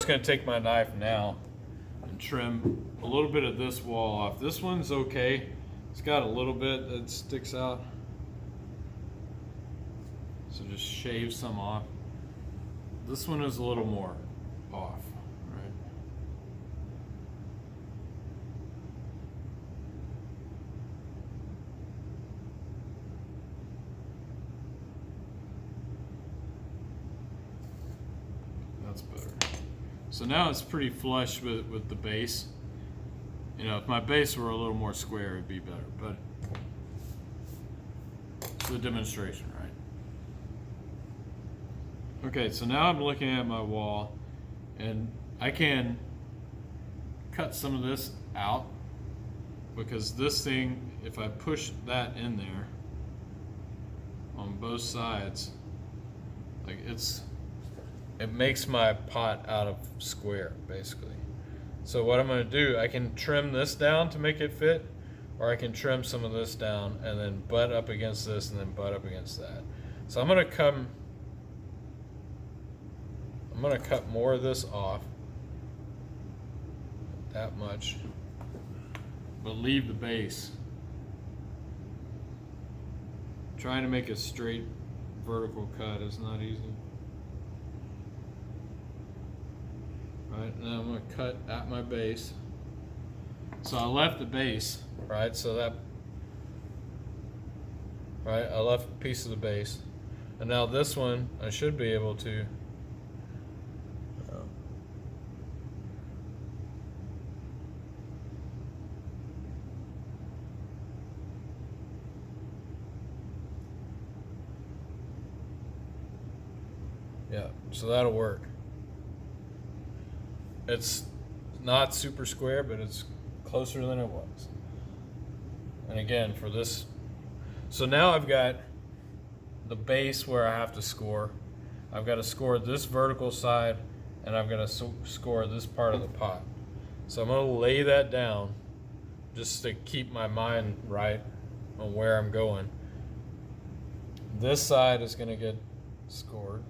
going to take my knife now and trim a little bit of this wall off. This one's okay. It's got a little bit that sticks out. So just shave some off. This one is a little more off, right? That's better. So now it's pretty flush with the base. You know, if my base were a little more square, it'd be better, but it's a demonstration, right? Okay, so now I'm looking at my wall, and I can cut some of this out, because this thing, if I push that in there on both sides, like it makes my pot out of square, basically. So what I'm going to do, I can trim this down to make it fit, or I can trim some of this down and then butt up against this and then butt up against that. So I'm going to cut more of this off, that much, but leave the base. Trying to make a straight vertical cut is not easy. Right, and then I'm going to cut at my base. So I left the base, right? So that, right, I left a piece of the base. And now this one, I should be able to yeah, so that'll work. It's not super square, but it's closer than it was. And again, for this, so now I've got the base where I have to score. I've got to score this vertical side, and I've got to score this part of the pot. So I'm going to lay that down just to keep my mind right on where I'm going. This side is going to get scored.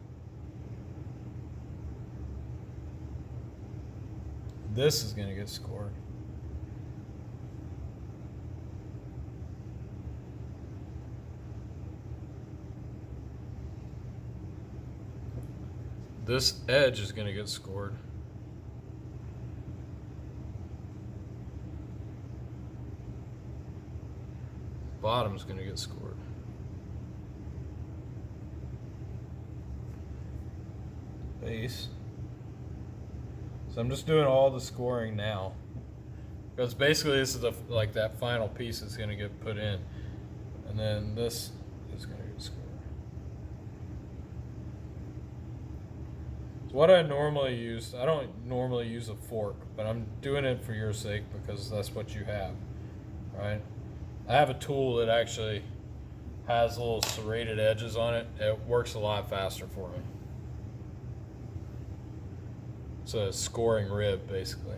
This is going to get scored. This edge is going to get scored. Bottom's going to get scored. Base. So I'm just doing all the scoring now, because basically this is like that final piece is going to get put in, and then this is going to get scored. So what I normally use, I don't normally use a fork, but I'm doing it for your sake because that's what you have, right? I have a tool that actually has little serrated edges on it. It works a lot faster for me. It's a scoring rib, basically.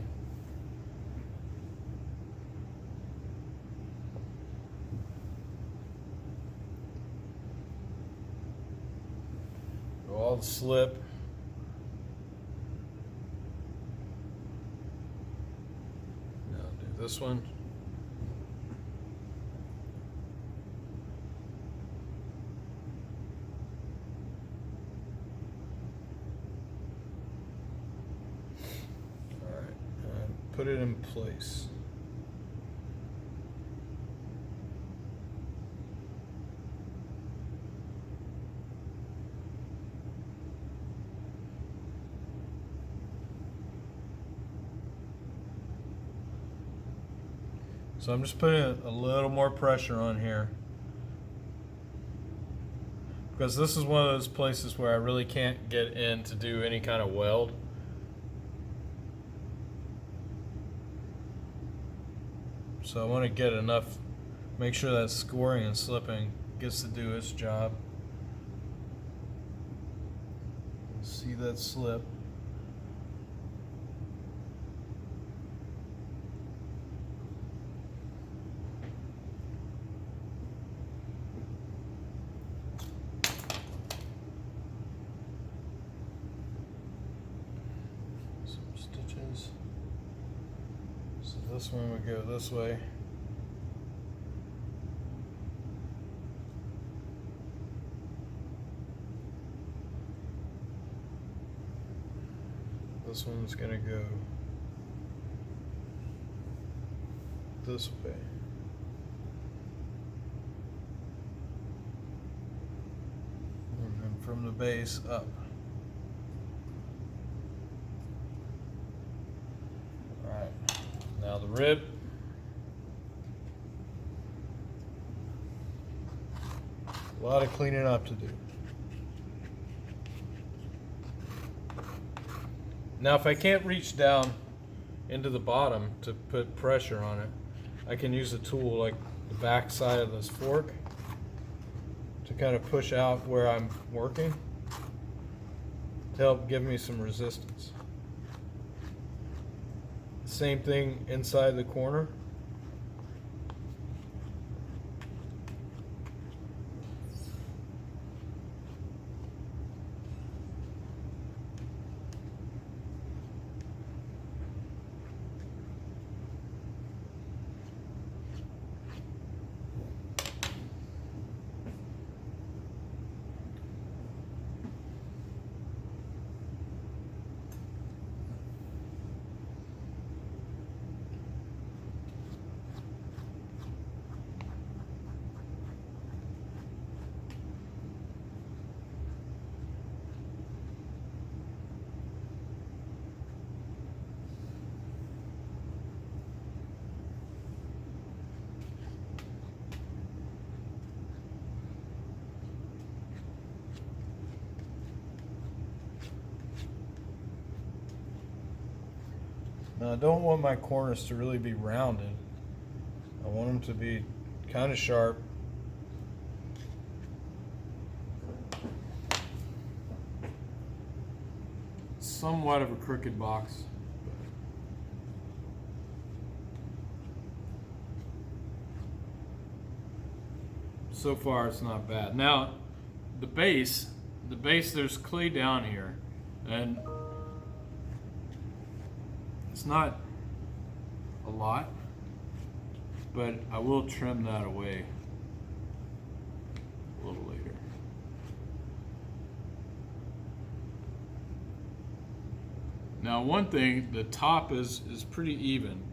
Go all the slip. Now do this one. Put it in place. So I'm just putting a little more pressure on here, because this is one of those places where I really can't get in to do any kind of weld. So I want to get enough, make sure that scoring and slipping gets to do its job. See that slip. So This one would go this way. This one's gonna go this way. And then from the base up. Alright, now the rib. A lot of cleaning up to do. Now if I can't reach down into the bottom to put pressure on it, I can use a tool like the back side of this fork to kind of push out where I'm working to help give me some resistance. Same thing inside the corner. Now I don't want my corners to really be rounded. I want them to be kind of sharp. Somewhat of a crooked box. So far it's not bad. Now the base, there's clay down here, and it's not a lot, but I will trim that away a little later. Now one thing, the top is pretty even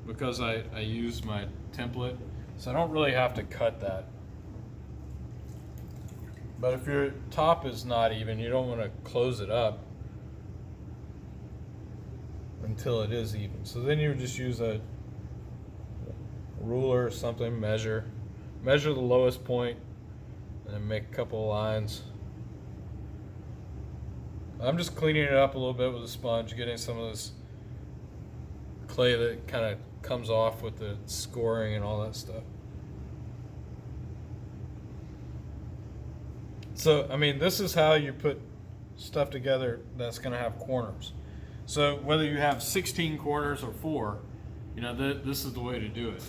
because I use my template, so I don't really have to cut that. But if your top is not even, you don't want to close it up until it is even. So then you just use a ruler or something, measure the lowest point, and then make a couple of lines. I'm just cleaning it up a little bit with a sponge, getting some of this clay that kind of comes off with the scoring and all that stuff. So, I mean, this is how you put stuff together that's going to have corners. So whether you have 16 corners or 4, you know, this is the way to do it.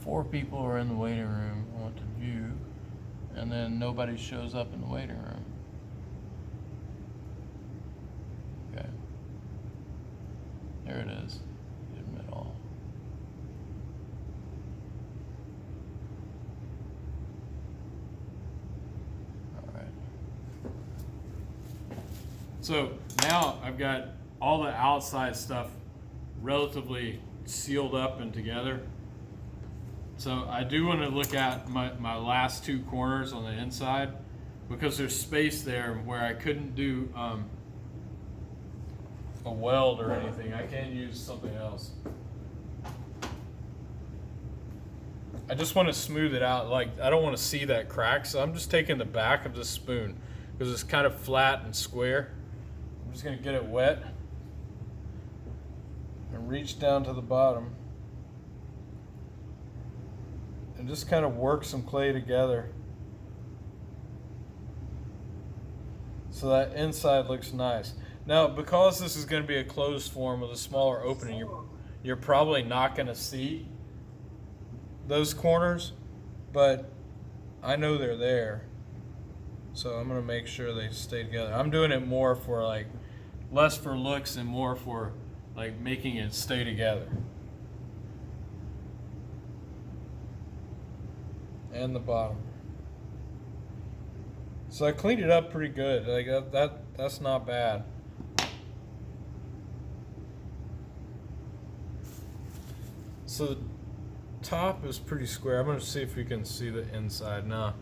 4 people are in the waiting room, want to view, and then nobody shows up in the waiting room. Okay. There it is. Admit all. So now I've got all the outside stuff relatively sealed up and together. So I do want to look at my last 2 corners on the inside because there's space there where I couldn't do a weld or anything. I can't use something else. I just want to smooth it out. Like, I don't want to see that crack, so I'm just taking the back of the spoon because it's kind of flat and square. I'm just going to get it wet and reach down to the bottom and just kind of work some clay together so that inside looks nice. Now, because this is going to be a closed form with a smaller opening, you're probably not going to see those corners, but I know they're there, so I'm going to make sure they stay together. I'm doing it more for like less for looks and more for like making it stay together. And the bottom. So I cleaned it up pretty good. Like that's not bad. So the top is pretty square. I'm gonna see if we can see the inside now.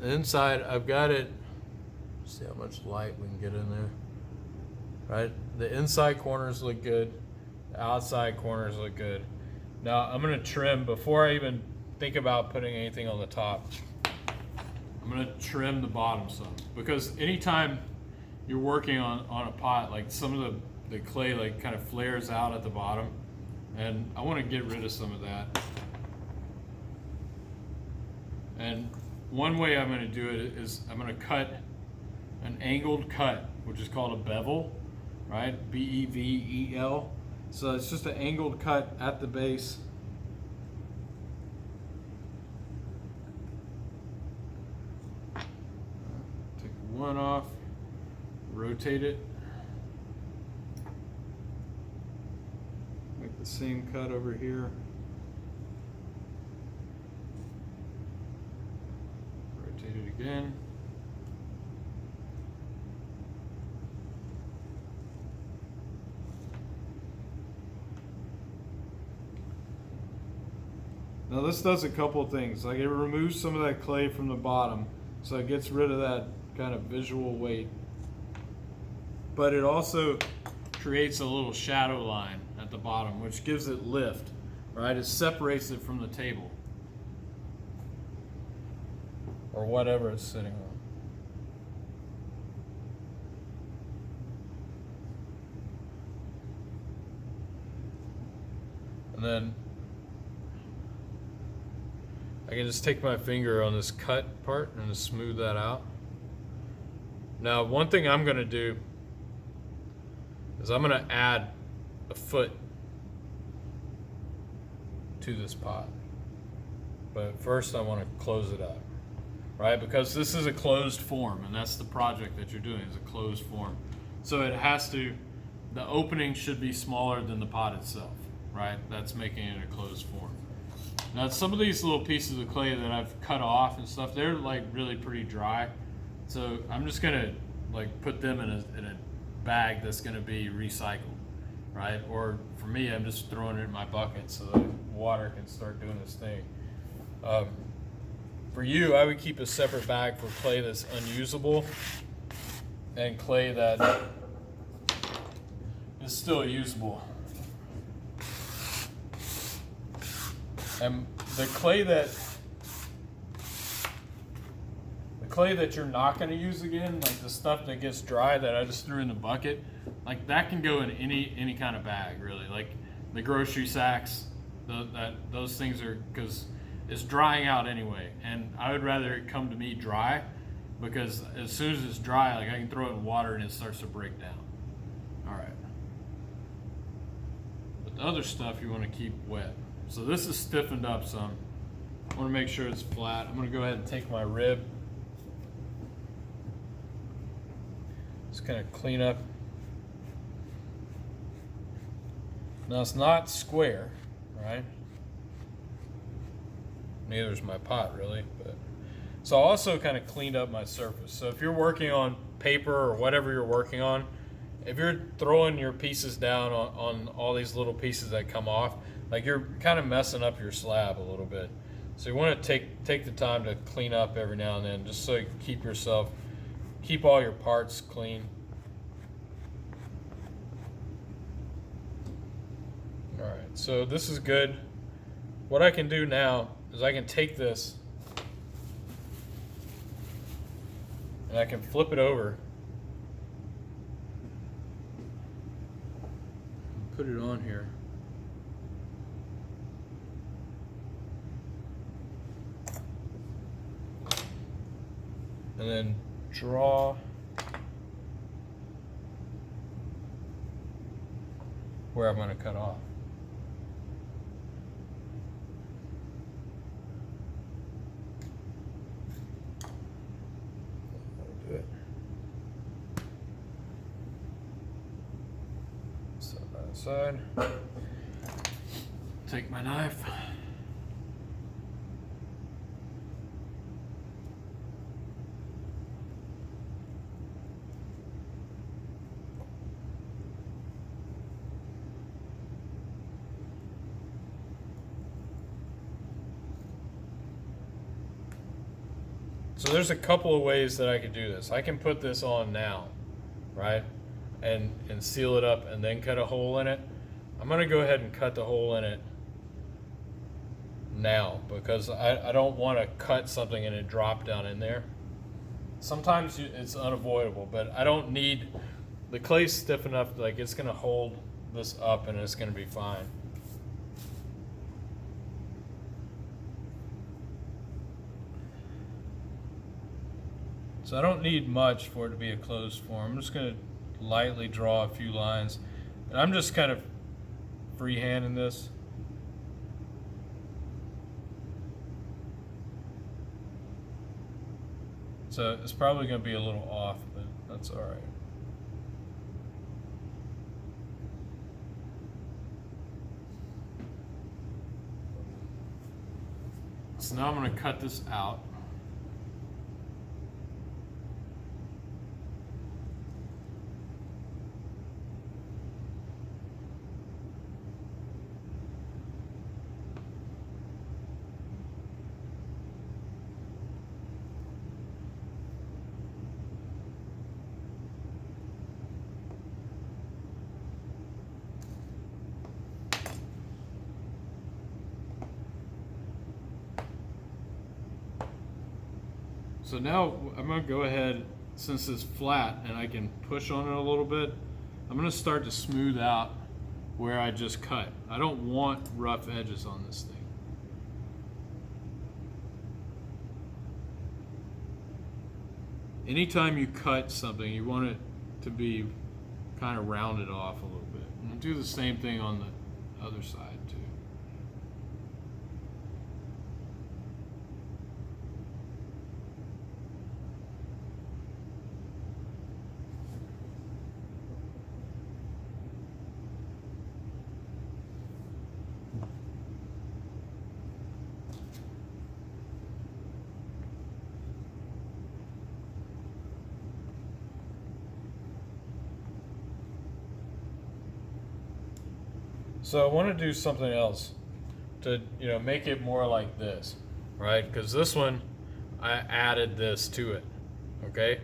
The inside, I've got it. See how much light we can get in there. Right? The inside corners look good. The outside corners look good. Now I'm gonna trim before I even think about putting anything on the top. I'm gonna trim the bottom some, because anytime you're working on a pot, like some of the clay like kind of flares out at the bottom, and I want to get rid of some of that. And one way I'm going to do it is I'm going to cut an angled cut, which is called a bevel, right? B-E-V-E-L. So it's just an angled cut at the base. Take one off, rotate it. Make the same cut over here. Rotate it again. Now this does a couple of things. Like it removes some of that clay from the bottom, so it gets rid of that kind of visual weight. But it also creates a little shadow line at the bottom, which gives it lift, right? It separates it from the table or whatever it's sitting on. And then I can just take my finger on this cut part and just smooth that out. Now, one thing I'm gonna do is I'm gonna add a foot to this pot. But first I wanna close it up, right? Because this is a closed form, and that's the project that you're doing, is a closed form. So it has to, the opening should be smaller than the pot itself, right? That's making it a closed form. Now some of these little pieces of clay that I've cut off and stuff, they're like really pretty dry. So I'm just gonna like put them in a bag that's gonna be recycled, right? Or for me, I'm just throwing it in my bucket so that water can start doing this thing. For you, I would keep a separate bag for clay that's unusable and clay that is still usable. And the clay that you're not going to use again, like the stuff that gets dry that I just threw in the bucket, like that can go in any kind of bag, really. Like the grocery sacks, those things are, because it's drying out anyway, and I would rather it come to me dry, because as soon as it's dry, like I can throw it in water and it starts to break down. All right. But the other stuff you want to keep wet. So this is stiffened up some. I want to make sure it's flat. I'm going to go ahead and take my rib. Just kind of clean up. Now it's not square, right? Neither is my pot, really. But so I also kind of cleaned up my surface. So if you're working on paper or whatever you're working on, if you're throwing your pieces down on all these little pieces that come off, like you're kind of messing up your slab a little bit. So you want to take the time to clean up every now and then, just so you keep all your parts clean. All right, so this is good. What I can do now is I can take this and I can flip it over, put it on here. And then draw where I'm going to cut off. Do it. side. Take my knife. So there's a couple of ways that I could do this. I can put this on now, right? And seal it up and then cut a hole in it. I'm gonna go ahead and cut the hole in it now because I don't want to cut something and it drop down in there. Sometimes it's unavoidable, but I don't need, the clay's stiff enough, like it's gonna hold this up and it's gonna be fine. So I don't need much for it to be a closed form. I'm just going to lightly draw a few lines. And I'm just kind of freehanding this. So it's probably going to be a little off, but that's all right. So now I'm going to cut this out. So now I'm going to go ahead, since it's flat and I can push on it a little bit, I'm going to start to smooth out where I just cut. I don't want rough edges on this thing. Anytime you cut something, you want it to be kind of rounded off a little bit. And I'll do the same thing on the other side too. So I want to do something else to, make it more like this, right? Because this one, I added this to it, okay?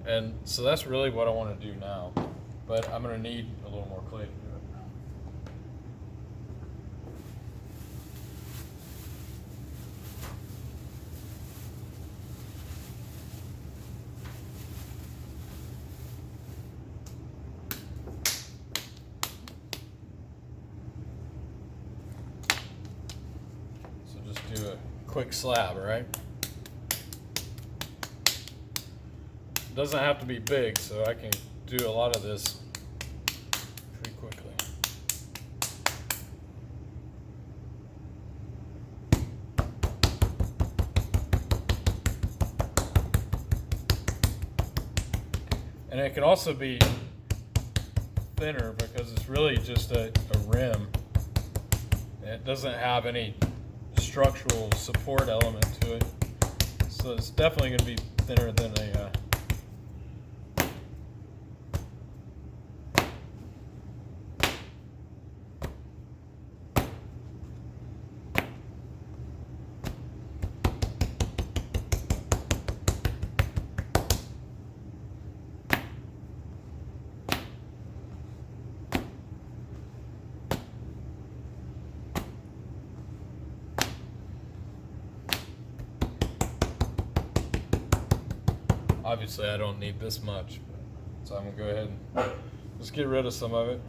And so that's really what I want to do now. But I'm going to need a little more clay to do it. Do a quick slab, right? It doesn't have to be big, so I can do a lot of this pretty quickly. And it can also be thinner because it's really just a rim. It doesn't have any structural support element to it, so it's definitely going to be thinner than a Obviously, I don't need this much, so I'm going to go ahead and just get rid of some of it.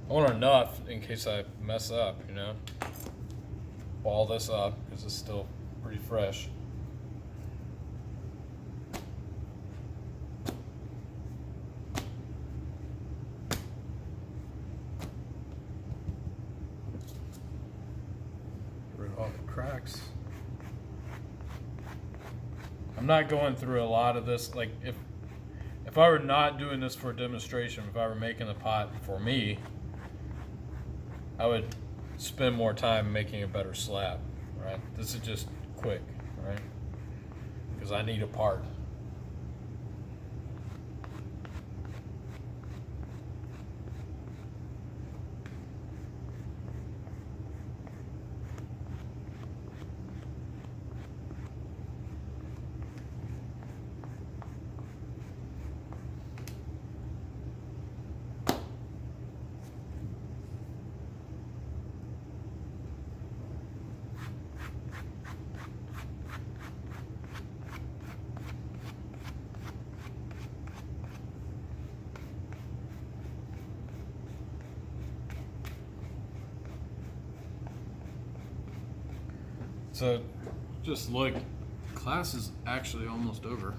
I want enough in case I mess up, Ball this up because it's still pretty fresh. All the cracks. I'm not going through a lot of this. Like if I were not doing this for a demonstration, if I were making the pot for me, I would spend more time making a better slab, right? This is just quick, right? Because I need a part. So just look, class is actually almost over,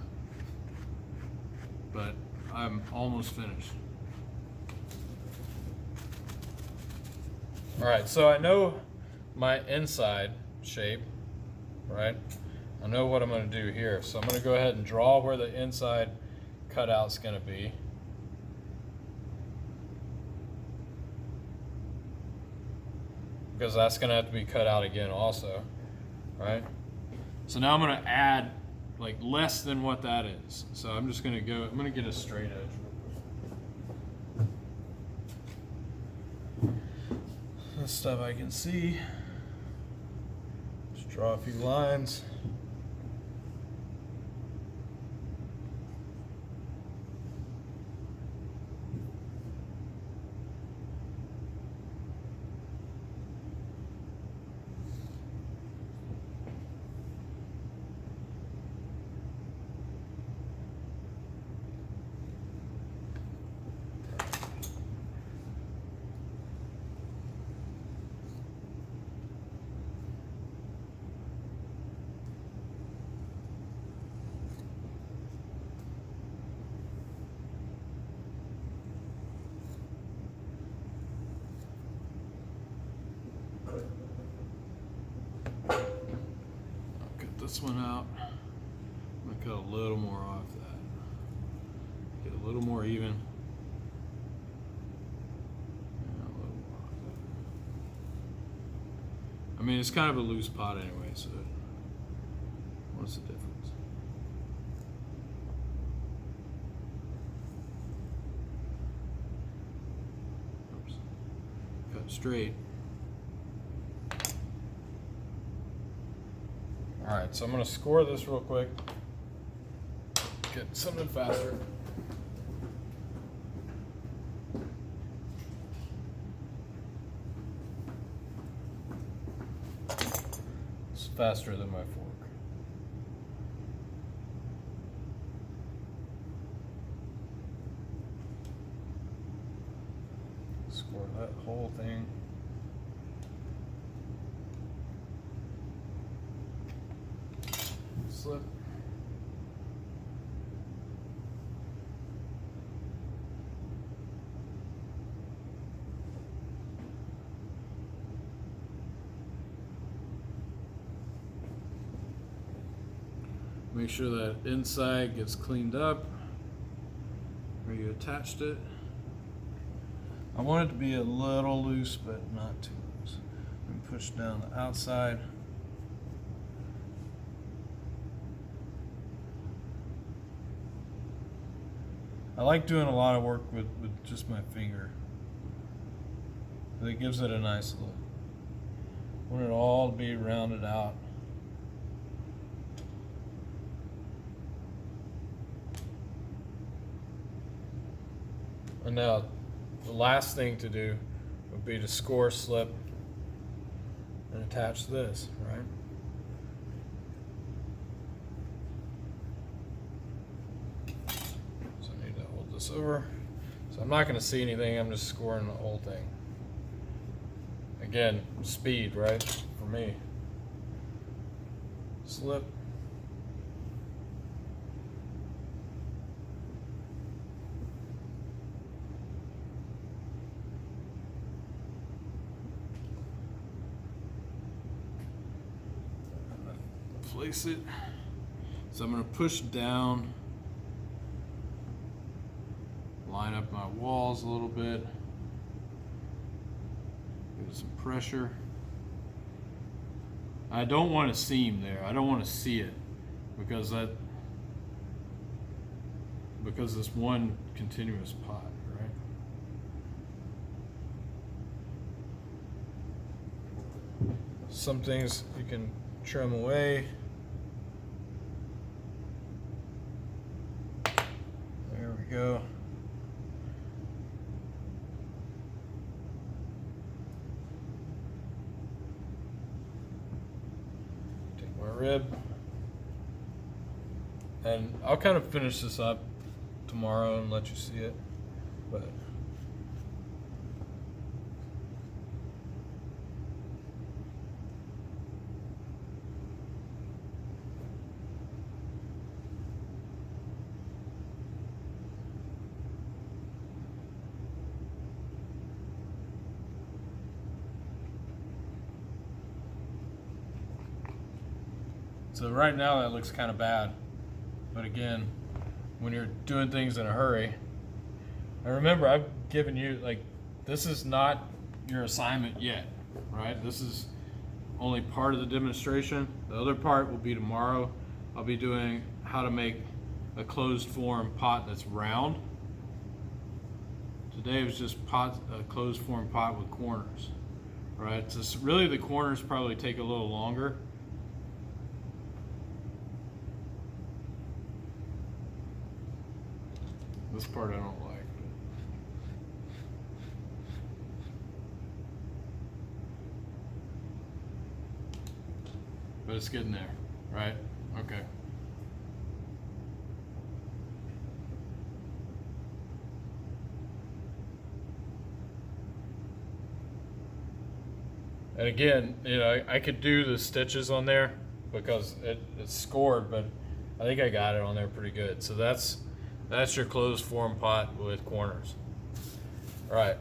but I'm almost finished. All right, so I know my inside shape, right? I know what I'm going to do here. So I'm going to go ahead and draw where the inside cutout's going to be. Because that's going to have to be cut out again also, right? So now I'm going to add like less than what that is. So I'm just going to go, I'm going to get a straight edge. This stuff I can see. Just draw a few lines. This one out. I'm gonna cut a little more off that. Get a little more even. And a little more off that. I mean, it's kind of a loose pot anyway, so what's the difference? Oops. Cut straight. All right, so I'm gonna score this real quick. Get something faster. It's faster than my fork. Score that whole thing. Slip. Make sure that inside gets cleaned up where you attached it. I want it to be a little loose, but not too loose. And push down the outside. I like doing a lot of work with just my finger. It gives it a nice look. I want it all to be rounded out. And now the last thing to do would be to score, slip, and attach this, right? Over. So I'm not going to see anything, I'm just scoring the whole thing. Again, speed, right? For me. Slip. Place it So I'm going to push down, line up my walls a little bit, give it some pressure. I don't want a seam there. I don't want to see it because it's one continuous pot, right? Some things you can trim away. There we go. Take my rib. And I'll kind of finish this up tomorrow and let you see it. But so right now that looks kind of bad. But again, when you're doing things in a hurry, and remember, I've given you, like, this is not your assignment yet, right? This is only part of the demonstration. The other part will be tomorrow. I'll be doing how to make a closed form pot that's round. Today was just a closed form pot with corners, right? So really the corners probably take a little longer. This part I don't like. But it's getting there, right? Okay. And again, you know, I could do the stitches on there because it's scored, but I think I got it on there pretty good. So that's your closed form pot with corners. All right.